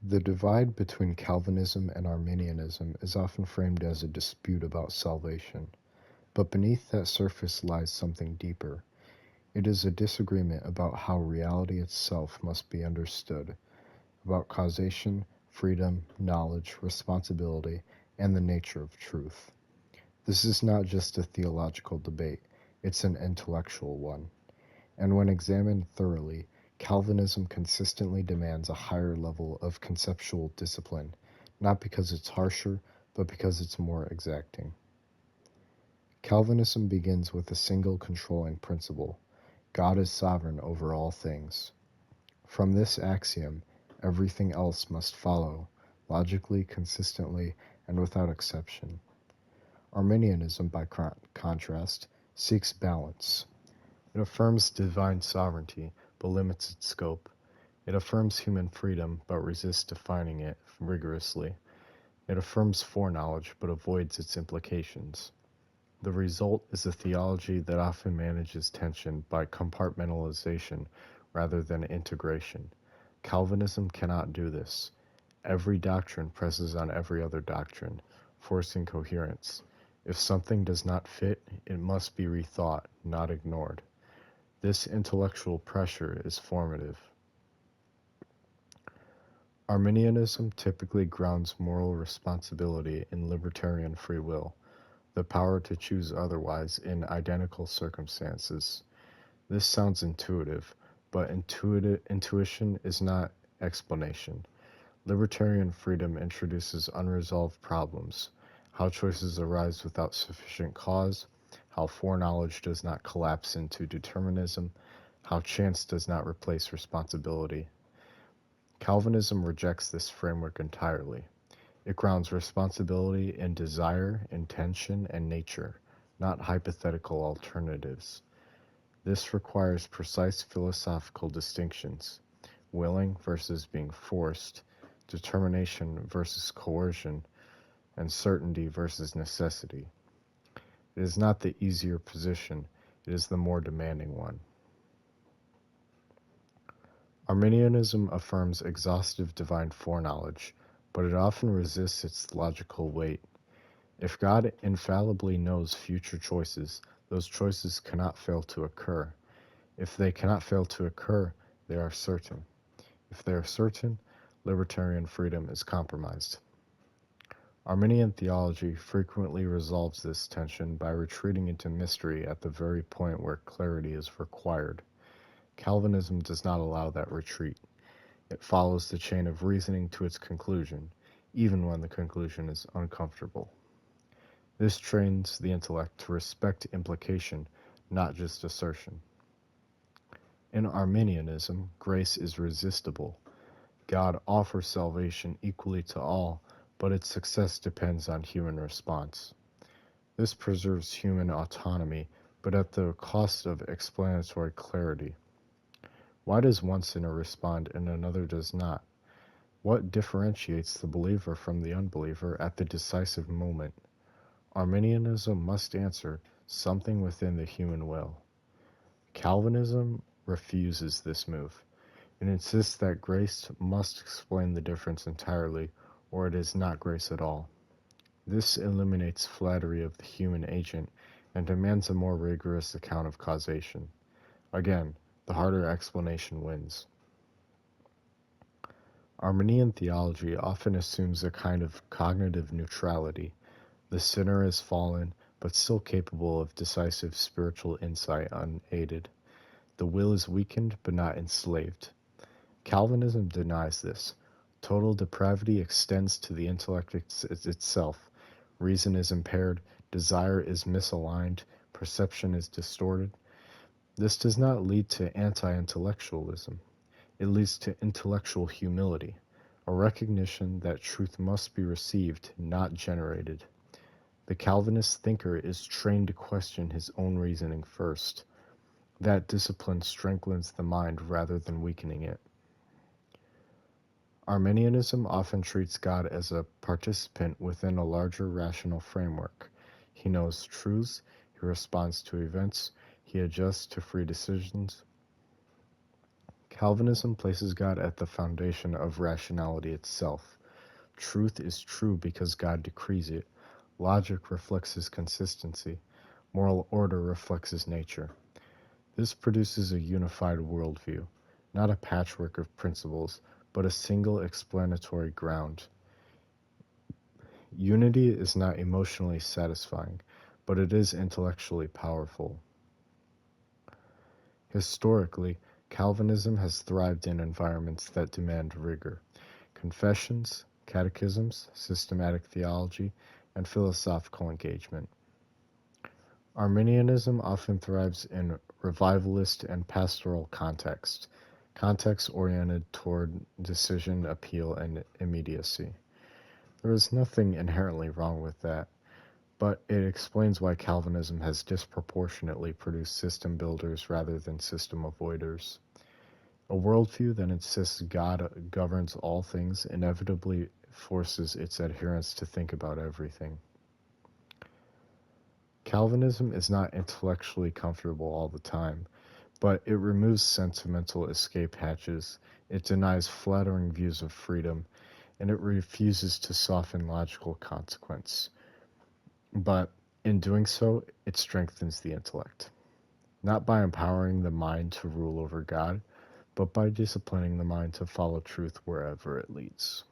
The divide between Calvinism and Arminianism is often framed as a dispute about salvation, but beneath that surface lies something deeper. It is a disagreement about how reality itself must be understood, about causation, freedom, knowledge, responsibility, and the nature of truth. This is not just a theological debate, it's an intellectual one. And when examined thoroughly, Calvinism consistently demands a higher level of conceptual discipline, not because it's harsher, but because it's more exacting. Calvinism begins with a single controlling principle: God is sovereign over all things. From this axiom, everything else must follow, logically, consistently, and without exception. Arminianism, by contrast, seeks balance. It affirms divine sovereignty, but limits its scope. It affirms human freedom, but resists defining it rigorously. It affirms foreknowledge, but avoids its implications. The result is a theology that often manages tension by compartmentalization rather than integration. Calvinism cannot do this. Every doctrine presses on every other doctrine, forcing coherence. If something does not fit, it must be rethought, not ignored. This intellectual pressure is formative. Arminianism typically grounds moral responsibility in libertarian free will, the power to choose otherwise in identical circumstances. This sounds intuitive, but intuition is not explanation. Libertarian freedom introduces unresolved problems: how choices arise without sufficient cause, how foreknowledge does not collapse into determinism, how chance does not replace responsibility. Calvinism rejects this framework entirely. It grounds responsibility in desire, intention, and nature, not hypothetical alternatives. This requires precise philosophical distinctions: willing versus being forced, determination versus coercion, and certainty versus necessity. It is not the easier position, it is the more demanding one. Arminianism affirms exhaustive divine foreknowledge, but it often resists its logical weight. If God infallibly knows future choices, those choices cannot fail to occur. If they cannot fail to occur, they are certain. If they are certain, libertarian freedom is compromised. Arminian theology frequently resolves this tension by retreating into mystery at the very point where clarity is required. Calvinism does not allow that retreat. It follows the chain of reasoning to its conclusion, even when the conclusion is uncomfortable. This trains the intellect to respect implication, not just assertion. In Arminianism, grace is resistible. God offers salvation equally to all, but its success depends on human response. This preserves human autonomy, but at the cost of explanatory clarity. Why does one sinner respond and another does not? What differentiates the believer from the unbeliever at the decisive moment? Arminianism must answer something within the human will. Calvinism refuses this move. It insists that grace must explain the difference entirely, or it is not grace at all. This eliminates flattery of the human agent and demands a more rigorous account of causation. Again, the harder explanation wins. Arminian theology often assumes a kind of cognitive neutrality. The sinner is fallen, but still capable of decisive spiritual insight unaided. The will is weakened, but not enslaved. Calvinism denies this. Total depravity extends to the intellect itself. Reason is impaired, desire is misaligned, perception is distorted. This does not lead to anti-intellectualism. It leads to intellectual humility, a recognition that truth must be received, not generated. The Calvinist thinker is trained to question his own reasoning first. That discipline strengthens the mind rather than weakening it. Arminianism often treats God as a participant within a larger rational framework. He knows truths, he responds to events, he adjusts to free decisions. Calvinism places God at the foundation of rationality itself. Truth is true because God decrees it. Logic reflects his consistency. Moral order reflects his nature. This produces a unified worldview, not a patchwork of principles, but a single explanatory ground. Unity is not emotionally satisfying, but it is intellectually powerful. Historically, Calvinism has thrived in environments that demand rigor. Confessions, catechisms, systematic theology, and philosophical engagement. Arminianism often thrives in revivalist and pastoral context oriented toward decision, appeal, and immediacy. There is nothing inherently wrong with that, but it explains why Calvinism has disproportionately produced system builders rather than system avoiders. A worldview that insists God governs all things inevitably forces its adherents to think about everything. Calvinism is not intellectually comfortable all the time, but it removes sentimental escape hatches, it denies flattering views of freedom, and it refuses to soften logical consequence. But in doing so, it strengthens the intellect, not by empowering the mind to rule over God, but by disciplining the mind to follow truth wherever it leads.